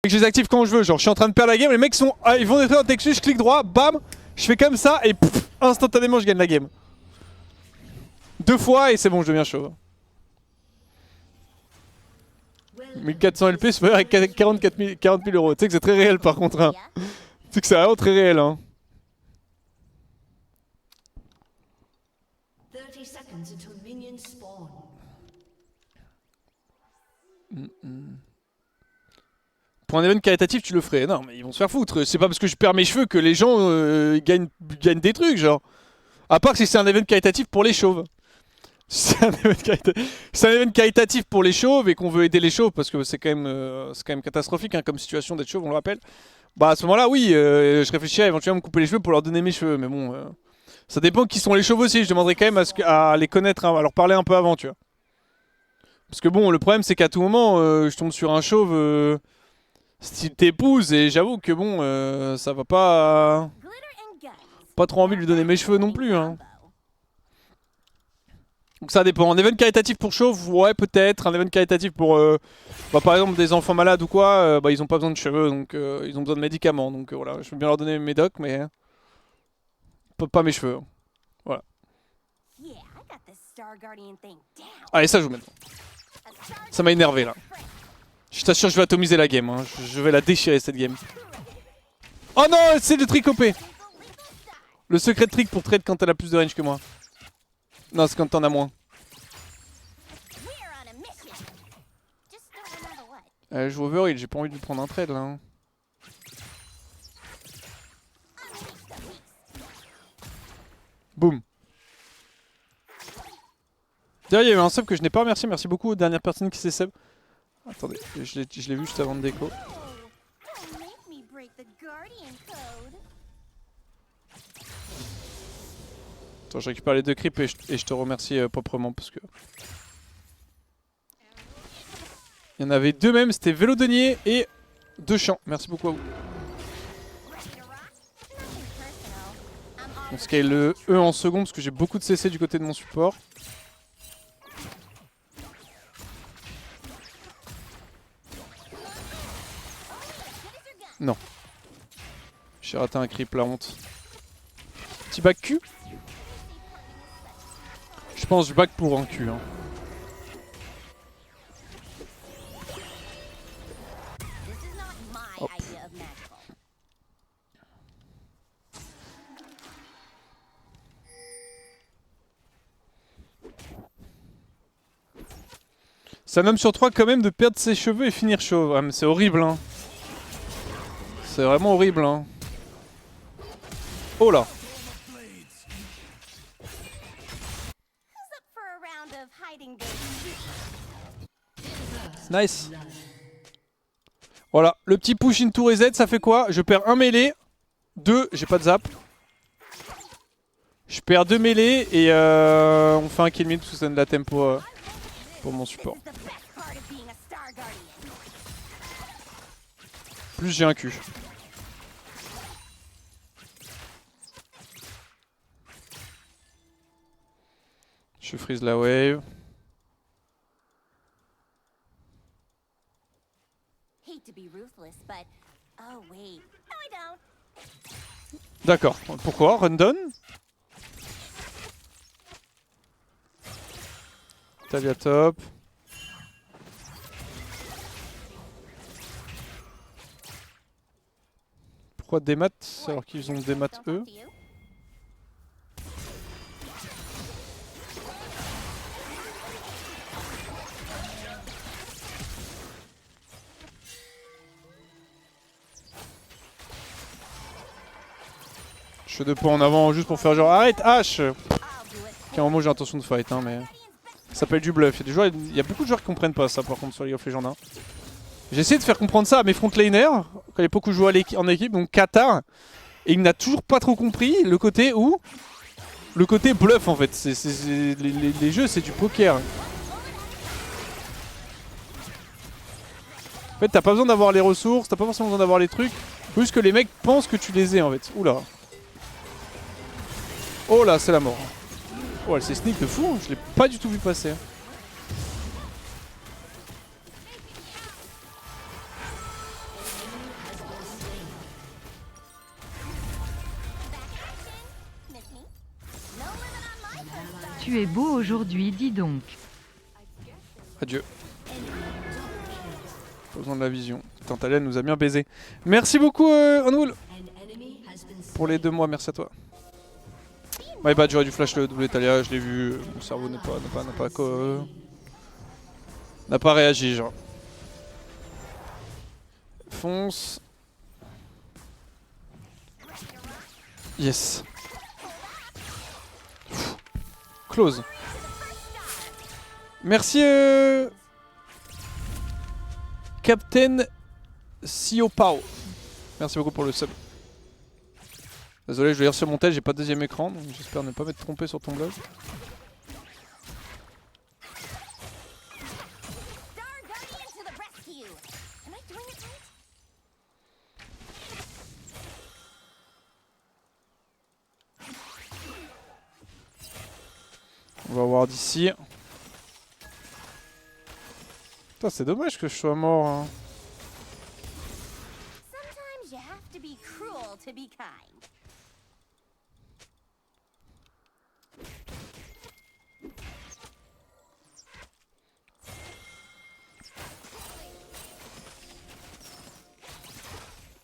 Je les active quand je veux, genre je suis en train de perdre la game, les mecs sont, ils vont détruire un Texus, je clique droit, bam, je fais comme ça et pff, instantanément je gagne la game. 2 fois et c'est bon, je deviens chauve. 1400 LP, c'est avec 40 000 euros. Tu sais que c'est très réel par contre. Hein. Tu sais que c'est vraiment très réel. Hein. Pour un event caritatif, tu le ferais. Non, mais ils vont se faire foutre. C'est pas parce que je perds mes cheveux que les gens gagnent des trucs, genre. À part si c'est un event caritatif pour les chauves. C'est un event caritatif pour les chauves et qu'on veut aider les chauves parce que c'est quand même catastrophique hein, comme situation d'être chauve, on le rappelle. Bah à ce moment-là, oui, je réfléchirais à éventuellement me couper les cheveux pour leur donner mes cheveux, mais bon, ça dépend qui sont les chauves aussi. Je demanderais quand même à les connaître, hein, à leur parler un peu avant, tu vois. Parce que bon, le problème c'est qu'à tout moment, je tombe sur un chauve style t'épouse et j'avoue que bon, ça va pas trop envie de lui donner mes cheveux non plus, hein. Donc ça dépend. Un event caritatif pour chauve, ouais peut-être. Un event caritatif pour bah, par exemple des enfants malades ou quoi, bah, ils ont pas besoin de cheveux donc ils ont besoin de médicaments. Donc voilà, je veux bien leur donner mes docs mais pas mes cheveux. Voilà. Allez ça joue maintenant. Ça m'a énervé là. Je t'assure je vais atomiser la game, hein. Je vais la déchirer cette game. Oh non, c'est le trick OP. Le secret de trick pour trade quand elle a plus de range que moi. Non, c'est quand t'en as moins. Je joue overheal, j'ai pas envie de lui prendre un trade là. Hein. Boum. D'ailleurs, il y a eu un sub que je n'ai pas remercié. Merci beaucoup aux dernières personnes qui s'est sub. Attendez, je l'ai vu juste avant de déco. Attends, je récupère les 2 creeps et je te remercie proprement parce que... Il y en avait 2 même, c'était Vélodenier et 2 champs. Merci beaucoup à vous. On scale le E en second parce que j'ai beaucoup de CC du côté de mon support. Non. J'ai raté un creep, la honte. Petit back Q. Je pense que je back pour un Q. Hein. Hop. C'est un homme sur 3 quand même de perdre ses cheveux et finir chauve. Ah, mais c'est horrible hein. C'est vraiment horrible hein. Oh là. Nice. Voilà, le petit push into reset, ça fait quoi? Je perds 1 mêlée, 2, j'ai pas de zap. Je perds 2 mêlées et on fait un kill mid parce que ça donne de la tempo pour mon support. Plus j'ai un Q. Je freeze la wave. D'accord, pourquoi? Rundon? Talia top. Pourquoi des maths alors qu'ils ont des maths eux? Je fais 2 points en avant juste pour faire genre arrête H. Ok, en moi j'ai intention de fight hein, mais ça s'appelle du bluff. Il y a beaucoup de joueurs qui comprennent pas ça par contre sur League of Legends. Hein. J'ai essayé de faire comprendre ça à mes frontlaners à l'époque où je jouais en équipe, donc Qatar, et il n'a toujours pas trop compris le côté où le côté bluff en fait. Les jeux c'est du poker. En fait t'as pas besoin d'avoir les ressources, t'as pas forcément besoin d'avoir les trucs, faut juste que les mecs pensent que tu les aies en fait. Oula. Oh là, c'est la mort. Oh, elle s'est sneak de fou, je l'ai pas du tout vu passer. Tu es beau aujourd'hui, dis donc. Adieu. Pas besoin de la vision. Tantalien nous a bien baisé. Merci beaucoup, Onwool, pour les 2 mois. Merci à toi. My bad, j'aurais dû flash le double Talia, je l'ai vu. Mon cerveau n'a pas réagi, genre. Fonce. Yes. Close. Merci Captain Siopao. Merci beaucoup pour le sub. Désolé, je vais lire sur mon tel, j'ai pas de 2ème écran, donc j'espère ne pas m'être trompé sur ton blog. On va voir d'ici. Putain, c'est dommage que je sois mort. Hein.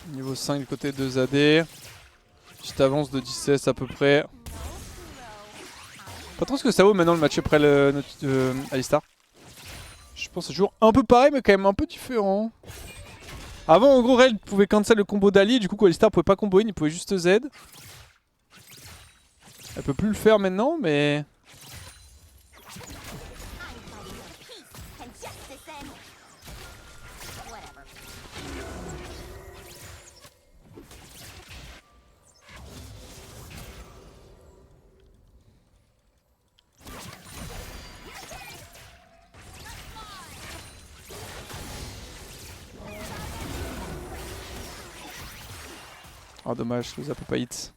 Niveau 5 du côté de ZAD. Petite avance de 16 à peu près. Pas trop ce que ça vaut maintenant le match après le Alistar. Je pense que c'est toujours un peu pareil mais quand même un peu différent. Avant en gros Rel pouvait cancel le combo d'Ali, du coup quand Alistar pouvait pas combo in, il pouvait juste Z. Elle peut plus le faire maintenant mais... Oh dommage, je peut pas hit.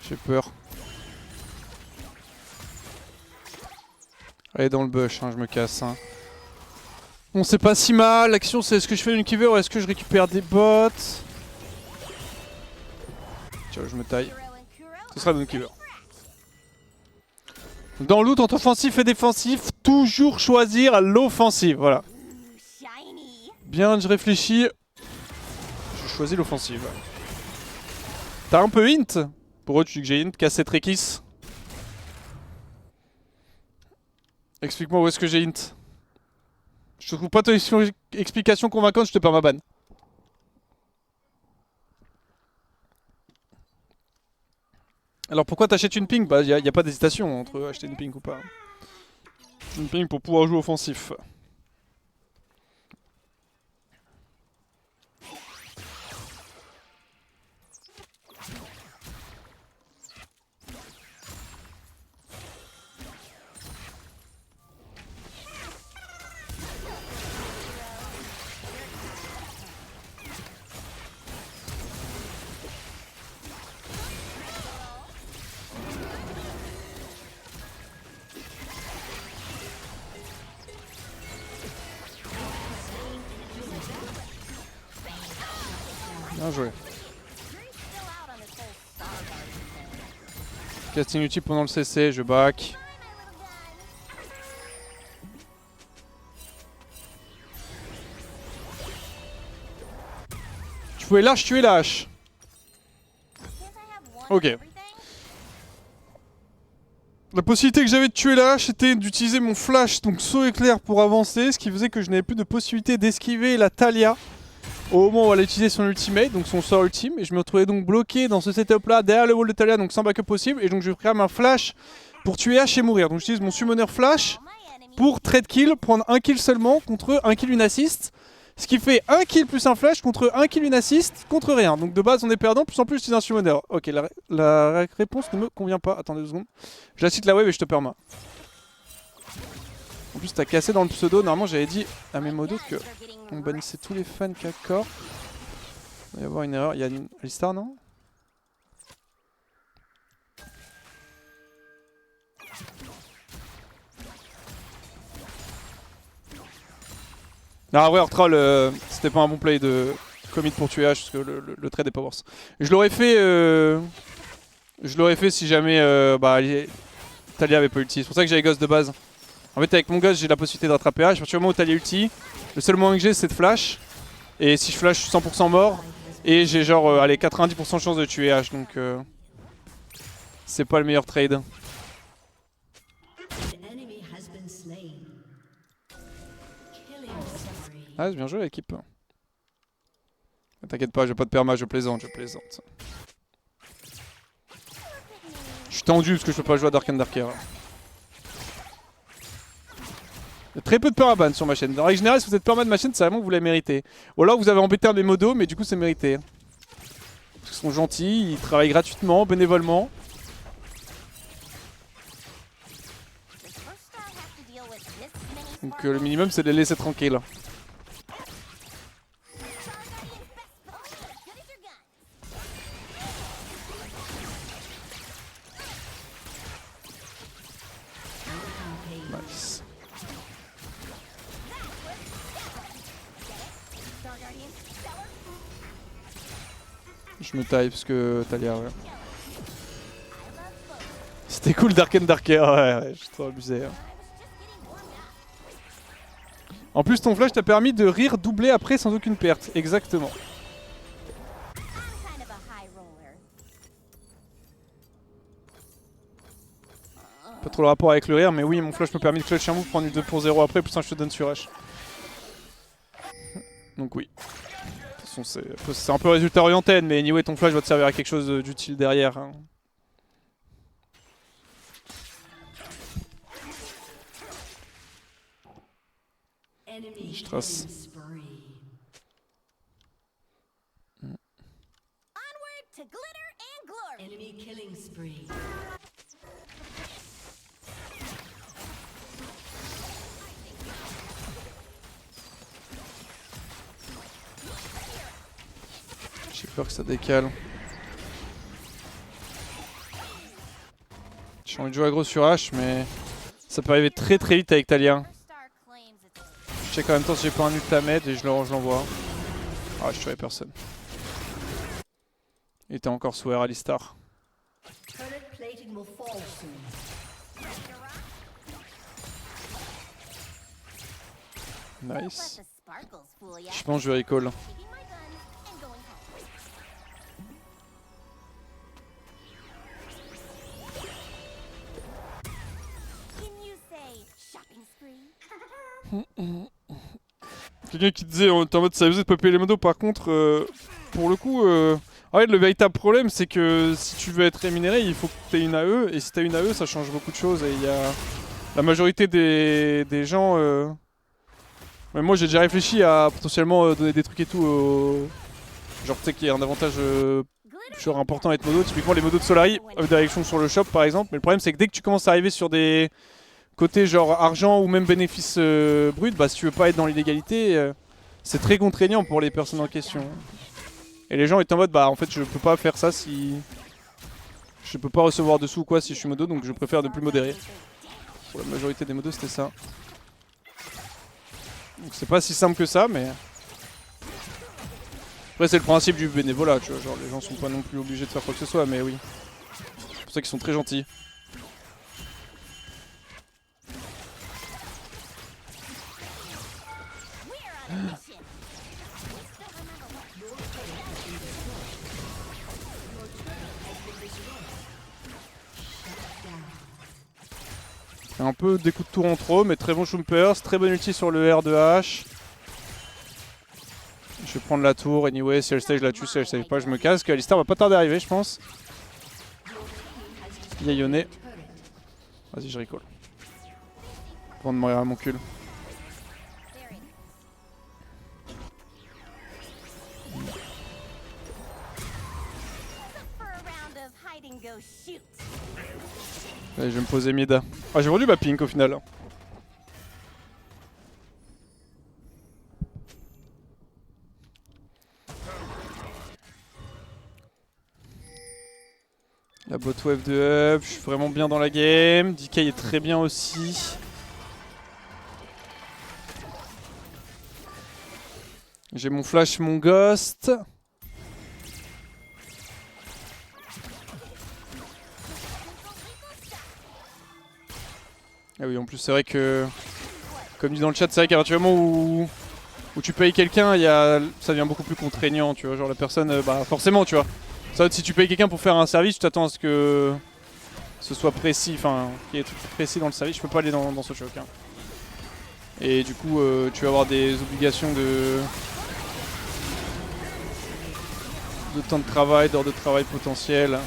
J'ai peur. Allez dans le bush, hein, je me casse. Hein. Bon c'est pas si mal, l'action c'est est-ce que je fais une kiver ou est-ce que je récupère des bots? Tiens, je me taille. Ce sera une kiver. Dans loot entre offensif et défensif, toujours choisir l'offensive, voilà. Bien, je réfléchis. Je choisis l'offensive. T'as un peu hint? Pour eux, tu dis que j'ai hint, cassette Rekis. Explique-moi où est-ce que j'ai hint. Je trouve pas ton explication convaincante, je te perds ma ban. Alors pourquoi t'achètes une ping? Bah y a pas d'hésitation entre acheter une ping ou pas. Une ping pour pouvoir jouer offensif. Bien joué. Casting utile pendant le CC, je back. Tu pouvais lâche, tu es lâche. Ok. La possibilité que j'avais de tuer la hache c'était d'utiliser mon flash, donc saut éclair pour avancer, ce qui faisait que je n'avais plus de possibilité d'esquiver la Talia au moment où elle a utilisé son ultimate, donc son sort ultime, et je me retrouvais donc bloqué dans ce setup là, derrière le wall de Talia, donc sans backup possible, et donc je crée un flash pour tuer H et mourir. Donc j'utilise mon summoner flash pour trade kill, prendre un kill seulement contre un kill une assist. Ce qui fait un kill plus un flash contre un kill une assist contre rien. Donc de base on est perdant, plus en plus c'est un summoner. Ok, la réponse ne me convient pas. Attendez 2 secondes. Je la cite la wave et je te permets. En plus t'as cassé dans le pseudo. Normalement j'avais dit à mes modos que on bannissait tous les fans K-Core. Il va y avoir une erreur. Il y a une Alistar, non? Ah ouais, troll, c'était pas un bon play de commit pour tuer H parce que le trade est pas worse. Je l'aurais fait si jamais Taliyah avait pas ulti. C'est pour ça que j'avais Ghost de base. En fait avec mon Ghost j'ai la possibilité de rattraper H. À partir du moment où Taliyah ulti, le seul moyen que j'ai c'est de flash. Et si je flash je suis 100% mort. Et j'ai genre allez 90% de chance de tuer H donc c'est pas le meilleur trade. Ah, bien joué l'équipe. T'inquiète pas, j'ai pas de perma, je plaisante, Je suis tendu parce que je peux pas jouer à Dark Darker. Il y a très peu de permaban sur ma chaîne. En règle générale, si vous êtes perma de ma chaîne, c'est vraiment que vous l'avez mérité. Ou alors vous avez embêté un de mes modos, mais du coup c'est mérité. Parce qu'ils sont gentils, ils travaillent gratuitement, bénévolement. Donc le minimum c'est de les laisser tranquilles. Nice. Je me taille parce que Taliyah, ouais. C'était cool Dark Darker, ouais, j'ai trop abusé. En plus ton flash t'a permis de rire doubler après sans aucune perte, exactement. Pas trop le rapport avec le rire, mais oui, mon flash me permet de clutch un move, prendre une 2 pour 0 après, plus un je te donne sur H. Donc oui. De toute façon, c'est un peu résultat orienté, mais anyway, ton flash va te servir à quelque chose d'utile derrière. Hein. Je trace. J'ai peur que ça décale. J'ai envie de jouer aggro sur H, mais ça peut arriver très très vite avec Taliyah. Je check en même temps si j'ai pas un ultimate et je l'envoie. Ah, je tuerai personne. Il était encore sous air Alistar. Nice. Je pense que je vais recall. Quelqu'un qui disait t'es en mode ça faisait de popper les modos, par contre pour le coup en fait, le véritable problème c'est que si tu veux être rémunéré il faut que tu aies une AE, et si tu as une AE ça change beaucoup de choses, et il y a la majorité des gens mais moi j'ai déjà réfléchi à potentiellement donner des trucs et tout genre tu sais qu'il y a un avantage genre important à être modo, typiquement les modos de Solari direction sur le shop par exemple, mais le problème c'est que dès que tu commences à arriver sur des côté genre argent ou même bénéfice brut, bah si tu veux pas être dans l'illégalité, c'est très contraignant pour les personnes en question. Et les gens étaient en mode bah en fait je peux pas faire ça si... Je peux pas recevoir dessous ou quoi si je suis modo, donc je préfère ne plus modérer. Pour la majorité des modos c'était ça. Donc c'est pas si simple que ça, mais... Après c'est le principe du bénévolat, tu vois, genre les gens sont pas non plus obligés de faire quoi que ce soit, mais oui. C'est pour ça qu'ils sont très gentils. Un peu des coups de tour en trop, mais très bon Chumpers, très bon ulti sur le R de H. Je vais prendre la tour, anyway, si elle stage la tue, si elle stage pas, je me casse, que Alistar va pas tarder à arriver, je pense. Il y a Yone. Vas-y, je recall. Avant de mourir à mon cul. Allez, je vais me poser mid. Ah, j'ai vendu ma pink au final. La bot wave de up, je suis vraiment bien dans la game. DK est très bien aussi. J'ai mon flash, mon ghost. Ah oui, en plus c'est vrai que, comme dit dans le chat, c'est vrai qu'à partir du moment où tu payes quelqu'un, ça devient beaucoup plus contraignant, tu vois. Genre la personne, bah forcément, tu vois. Ça, si tu payes quelqu'un pour faire un service, tu t'attends à ce que ce soit précis, enfin, qu'il y ait des trucs précis dans le service. Je peux pas aller dans ce choc. Hein. Et du coup, tu vas avoir des obligations de temps de travail, d'heures de travail potentiel.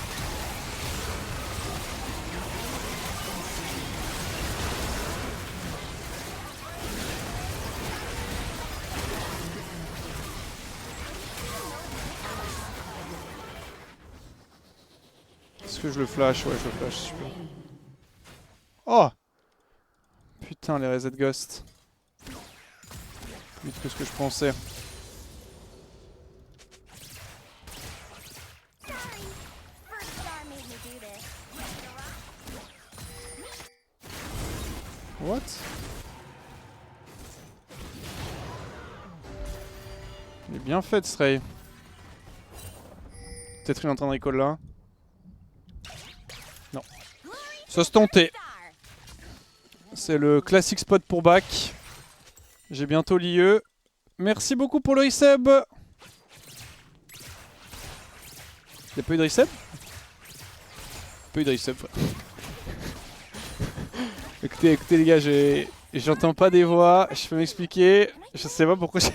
Est-ce que je le flash? Ouais, je le flash, super. Oh! Putain, les reset ghost. Plus vite que ce que je pensais. What? Il est bien fait, Stray. Peut-être une entrée de recall là. Non. Ça se tentait. C'est le classique spot pour back. J'ai bientôt l'IE. Merci beaucoup pour le resub. Y'a pas eu de resub? Pas eu de resub. Écoutez les gars, j'entends pas des voix. Je peux m'expliquer. Je sais pas pourquoi j'ai...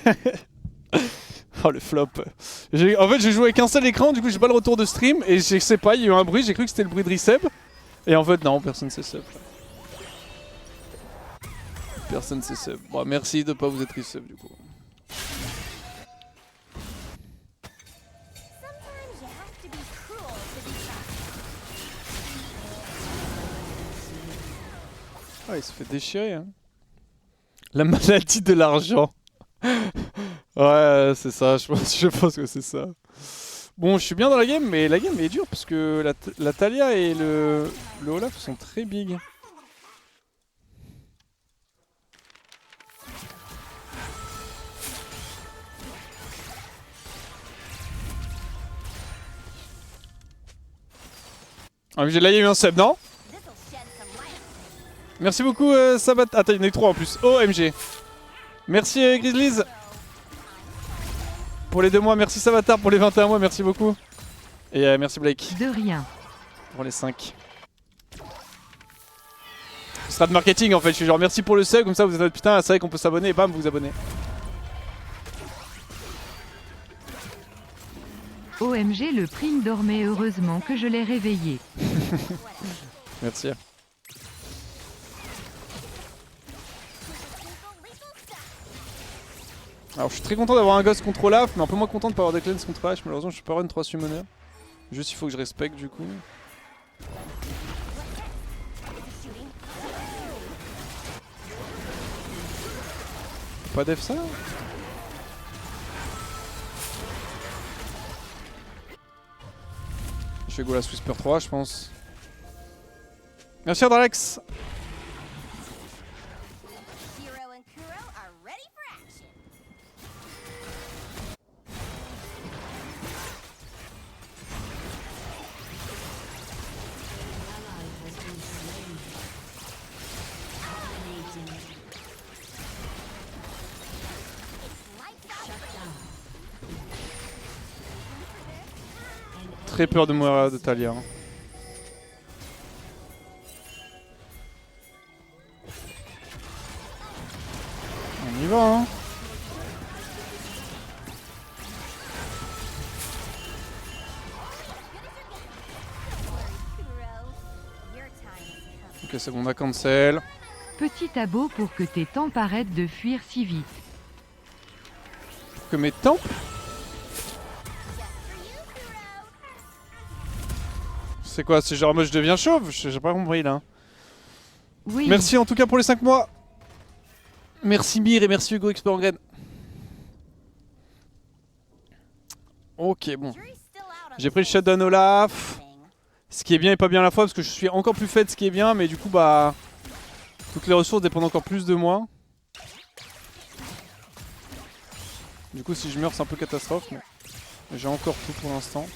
Oh le flop. En fait j'ai joué avec un seul écran, du coup j'ai pas le retour de stream. Et je sais pas, il y a eu un bruit, j'ai cru que c'était le bruit de resub. Et en fait non, personne s'est sub. Personne s'est sub. Bon, merci de pas vous être resub du coup. Ah, il se fait déchirer hein. La maladie de l'argent. Ouais, c'est ça, je pense que c'est ça. Bon, je suis bien dans la game, mais la game est dure parce que la Talia et le Olaf sont très big. Ah, mais là, il y a eu un sub, non? Merci beaucoup, Sabat. Attends, il y en a eu 3 en plus. OMG. Merci, Grizzlies. Pour les 2 mois, merci Savatar pour les 21 mois, merci beaucoup. Et merci Blake. De rien. Pour les 5. Ce sera de marketing en fait, je suis genre merci pour le sub, comme ça vous êtes putain, c'est vrai qu'on peut s'abonner et bam, vous vous abonnez. OMG, le prime dormait, heureusement que je l'ai réveillé. Merci. Alors je suis très content d'avoir un ghost contre Olaf, mais un peu moins content de pas avoir des cleanse contre H. Malheureusement je suis pas run 3 summoners. Juste il faut que je respecte du coup. Pas def ça? Je fais go la Whisper 3 je pense. Merci Ardalex. Très peur de mourir de Talia. On y va hein. Ok c'est bon on a cancel. Petit abo pour que tes tempes arrêtent de fuir si vite. Pour que mes tempes. C'est quoi? C'est genre moi je deviens chauve? J'ai pas compris là. Oui. Merci en tout cas pour les 5 mois. Merci Mir et merci Hugo Exportgrain. Ok, bon. J'ai pris le shutdown Olaf. Ce qui est bien et pas bien à la fois parce que je suis encore plus fait de ce qui est bien, mais du coup bah toutes les ressources dépendent encore plus de moi. Du coup si je meurs c'est un peu catastrophe, mais j'ai encore tout pour l'instant.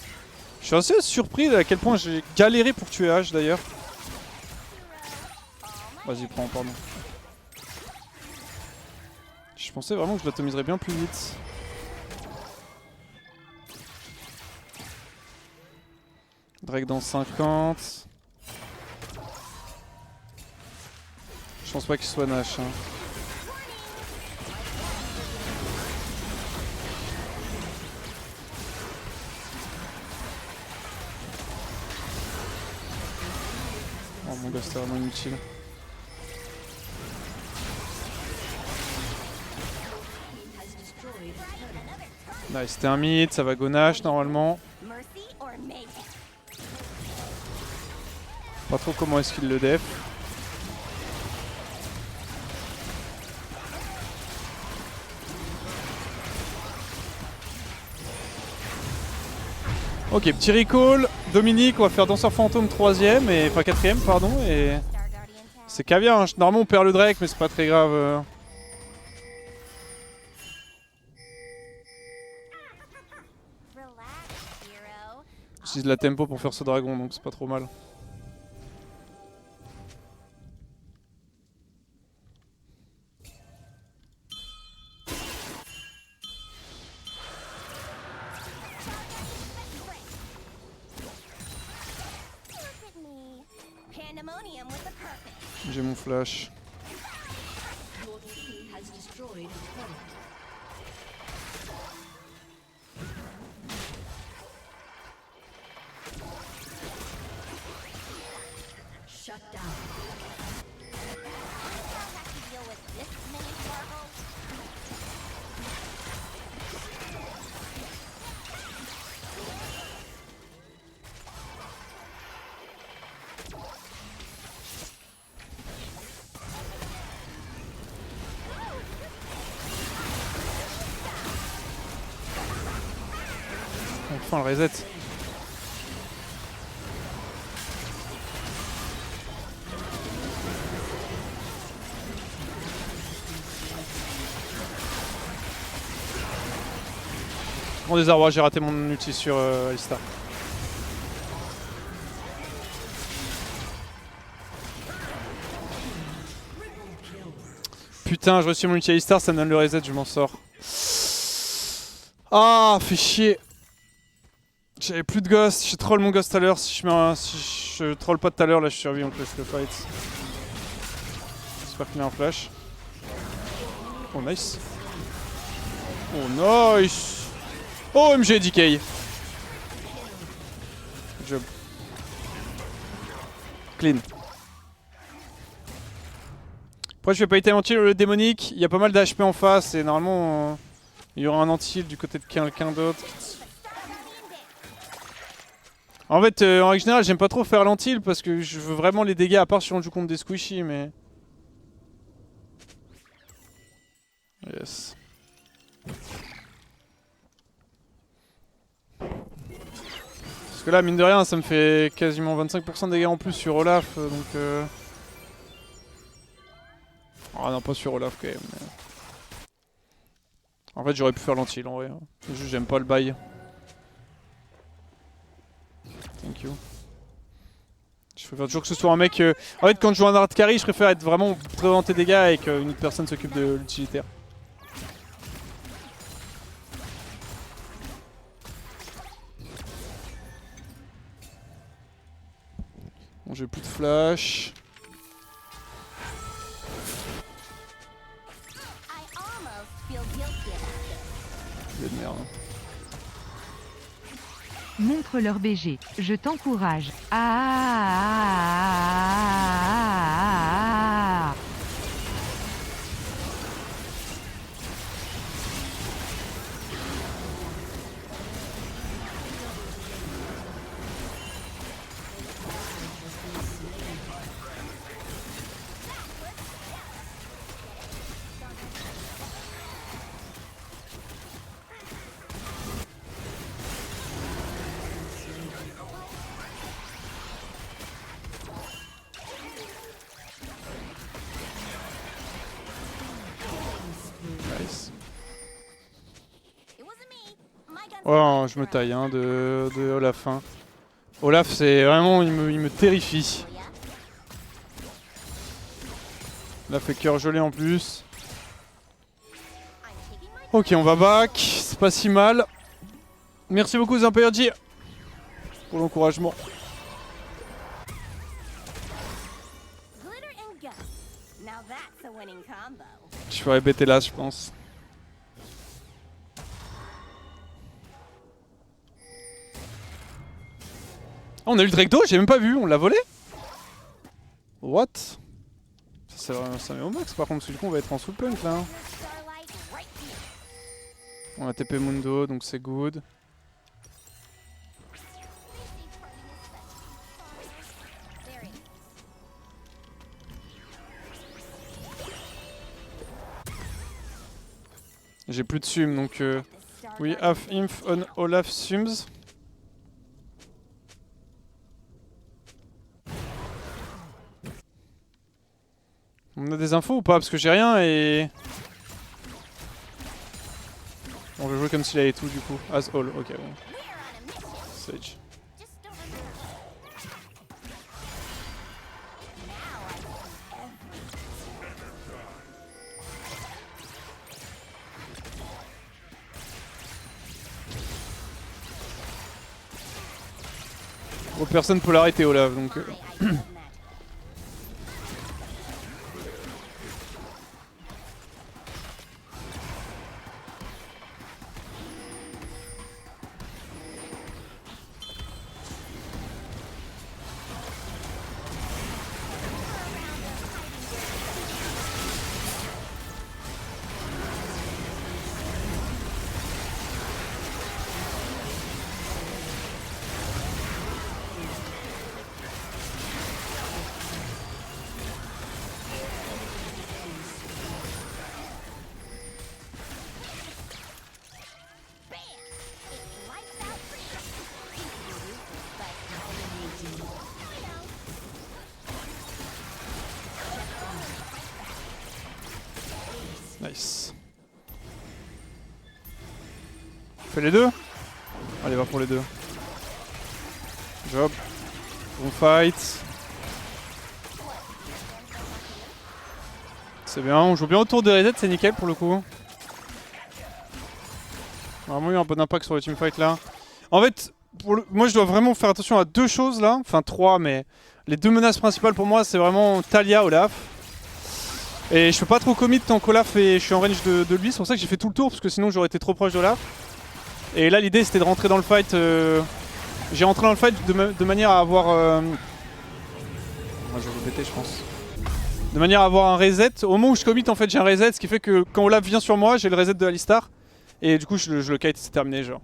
Je suis assez surpris à quel point j'ai galéré pour tuer H d'ailleurs. Vas-y prends, pardon. Je pensais vraiment que je l'atomiserais bien plus vite. Drake dans 50. Je pense pas qu'il soit Nash. Hein. Oh mon gars, c'était vraiment inutile. Nice, c'était un mid, ça va go Nash normalement. Pas trop comment est-ce qu'il le def. Ok, petit recall. Dominique, on va faire danseur fantôme 3ème, enfin 4ème, pardon. Et c'est caviar. Hein. Normalement, on perd le Drake, mais c'est pas très grave. J'utilise la tempo pour faire ce dragon, donc c'est pas trop mal. J'ai mon flash. Enfin le reset. Grand désarroi, j'ai raté mon ulti sur Alistar. Putain, je reçois mon ulti Alistar, ça me donne le reset, je m'en sors. Ah, fait chier. J'avais plus de ghost, j'ai troll mon ghost tout à l'heure. Si je troll pas tout à l'heure, là je survis, on laisse le fight. J'espère qu'il a un flash. Oh nice. Oh nice. Oh MG DK. Good job. Clean. Pourquoi je vais pas item anti le démonique? Il y a pas mal d'HP en face et normalement il y aura un anti du côté de quelqu'un d'autre. En fait, en règle générale, j'aime pas trop faire l'anti parce que je veux vraiment les dégâts à part si on joue contre des squishy, mais... Yes. Parce que là, mine de rien, ça me fait quasiment 25% de dégâts en plus sur Olaf, donc... Ah non, pas sur Olaf quand même. Mais... En fait, j'aurais pu faire l'anti en vrai. Hein. Juste, j'aime pas le bail. Thank you. Je préfère toujours que ce soit un mec... En fait, quand je joue un hard carry, je préfère être vraiment présenter des dégâts et qu'une autre personne s'occupe de l'utilitaire. Bon, j'ai plus de flash. De merde. Montre leur BG, je t'encourage. Oh, je me taille hein, de Olaf. Hein. Olaf, c'est vraiment, il me terrifie. Là, fait cœur gelé en plus. Ok, on va back. C'est pas si mal. Merci beaucoup, Zamperji, pour l'encouragement. Je ferais bêter là, je pense. Oh, on a eu le Drake d'eau, j'ai même pas vu, on l'a volé. What? Ça met au max par contre, parce que du coup on va être en sous punk là. On a TP Mundo, donc c'est good. J'ai plus de sum, donc we have inf on Olaf sums. On a des infos ou pas? Parce que j'ai rien et... On va jouer comme s'il avait tout du coup. As all, ok bon. Sage. Bon, personne peut l'arrêter Olaf donc... Nice. Fais les deux. Allez, va pour les deux. Job. Bon fight. C'est bien, on joue bien autour de reset, c'est nickel pour le coup. On a vraiment eu un bon impact sur le teamfight là. En fait, moi je dois vraiment faire attention à deux choses là. Enfin trois, mais les deux menaces principales pour moi c'est vraiment Taliyah, Olaf. Et je peux pas trop commit tant qu'Olaf et je suis en range de lui, c'est pour ça que j'ai fait tout le tour parce que sinon j'aurais été trop proche d'Olaf. Et là l'idée c'était de rentrer dans le fight. J'ai rentré dans le fight de manière à avoir... je vais vous péter je pense. De manière à avoir un reset. Au moment où je commit en fait j'ai un reset, ce qui fait que quand Olaf vient sur moi j'ai le reset de Alistar. Et du coup je le kite, c'est terminé genre.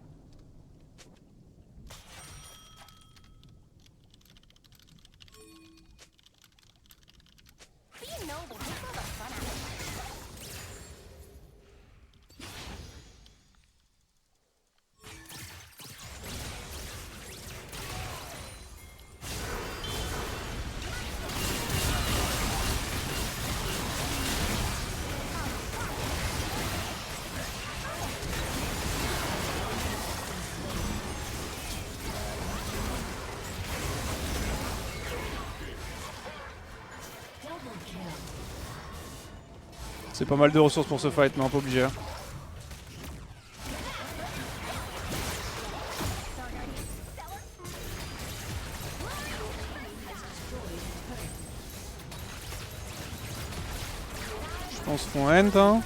C'est pas mal de ressources pour ce fight, mais un peu obligé. Je pense qu'on end. Hein.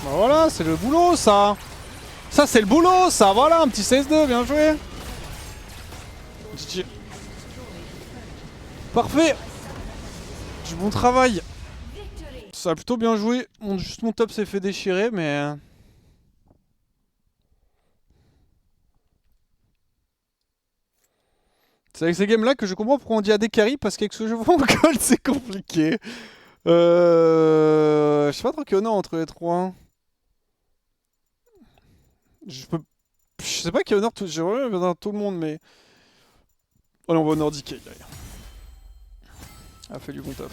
Bah voilà, c'est le boulot ça. Ça c'est le boulot ça, voilà, un petit CS2, bien joué. GG. Parfait. Du bon travail. Ça a plutôt bien joué. Juste mon top s'est fait déchirer, mais... C'est avec ces games là que je comprends pourquoi on dit AD carry, parce qu'avec ce jeu en gold c'est compliqué. Je sais pas trop qu'il y en a entre les trois. Je sais pas qu'il y en a j'aimerais bien dans tout le monde, mais... Allez, on va au Nordic derrière. A fait du bon taf.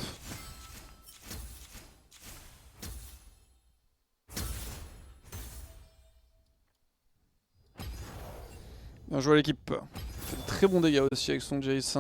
Bien joué à l'équipe. Fait de très bons dégâts aussi avec son Jace.